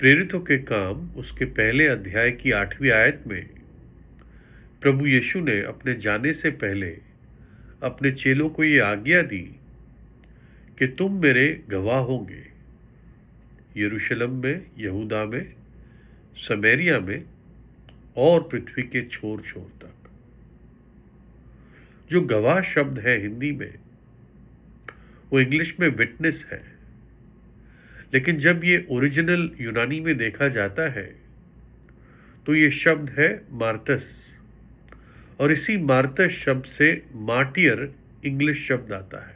प्रेरितों के काम उसके पहले अध्याय की 8वीं आयत में प्रभु यीशु ने अपने जाने से पहले अपने चेलों को ये आज्ञा दी कि तुम मेरे गवाह होंगे यरूशलेम में, यहूदा में, समरिया में और पृथ्वी के छोर छोर तक। जो गवाह शब्द है हिंदी में, वो इंग्लिश में विटनेस है, लेकिन जब ये ओरिजिनल यूनानी में देखा जाता है तो ये शब्द है मार्तस, और इसी मार्तस शब्द से मार्टियर इंग्लिश शब्द आता है।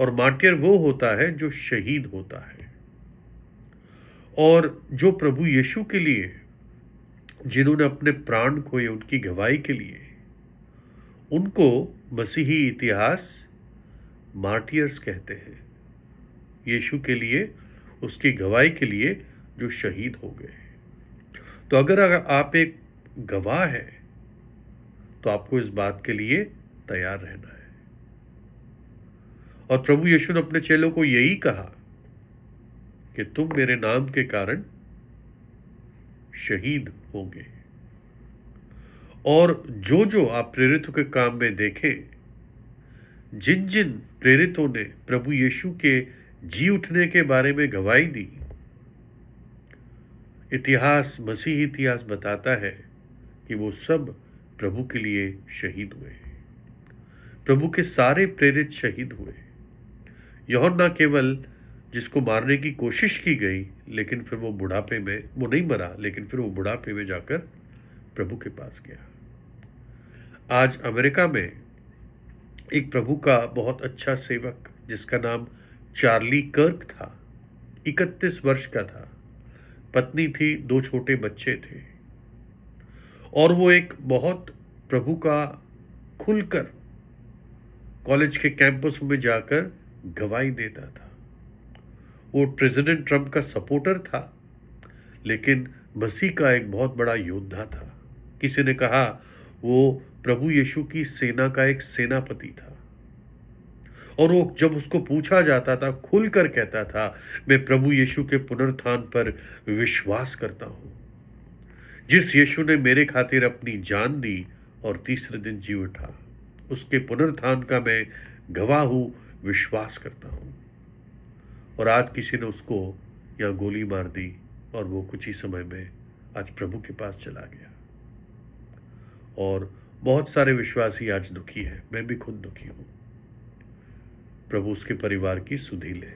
और मार्टियर वो होता है जो शहीद होता है। और जो प्रभु यीशु के लिए जिन्होंने अपने प्राण खोए, उनकी गवाही के लिए, उनको मसीही इतिहास मार्टियर्स कहते हैं। यीशु के लिए, उसकी गवाही के लिए जो शहीद हो गए। तो अगर आप एक गवाह हैं तो आपको इस बात के लिए तैयार रहना है। और प्रभु यीशु ने अपने चेलों को यही कहा कि तुम मेरे नाम के कारण शहीद होंगे। और जो जो आप प्रेरितों के काम में देखें, जिन जिन प्रेरितों ने प्रभु यीशु के जी उठने के बारे में गवाही दी, इतिहास, मसीही इतिहास बताता है कि वो सब प्रभु के लिए शहीद हुए। प्रभु के सारे प्रेरित शहीद हुए। यूहन्ना केवल, जिसको मारने की कोशिश की गई, लेकिन फिर वो बुढ़ापे में, वो नहीं मरा, लेकिन फिर वो बुढ़ापे में जाकर प्रभु के पास गया। आज अमेरिका में एक प्रभु का बहुत अच्छा सेवक, जिसका नाम चार्ली कर्क था, 31 वर्ष का था, पत्नी थी, 2 छोटे बच्चे थे, और वो एक बहुत प्रभु का खुलकर कॉलेज के कैंपस में जाकर गवाही देता था। वो प्रेसिडेंट ट्रंप का सपोर्टर था, लेकिन मसीह का एक बहुत बड़ा योद्धा था। किसी ने कहा वो प्रभु यीशु की सेना का एक सेनापति था। और वो जब उसको पूछा जाता था, खुलकर कहता था, मैं प्रभु यीशु के पुनरुत्थान पर विश्वास करता हूं। जिस यीशु ने मेरे खातिर अपनी जान दी और तीसरे दिन जी उठा, उसके पुनरुत्थान का मैं गवाह हूं, विश्वास करता हूं। और आज किसी ने उसको यहां गोली मार दी और वो कुछ ही समय में आज प्रभु के पास चला गया। और बहुत सारे विश्वासी आज दुखी हैं, मैं भी खुद दुखी हूं। प्रभु उसके परिवार की सुधि ले।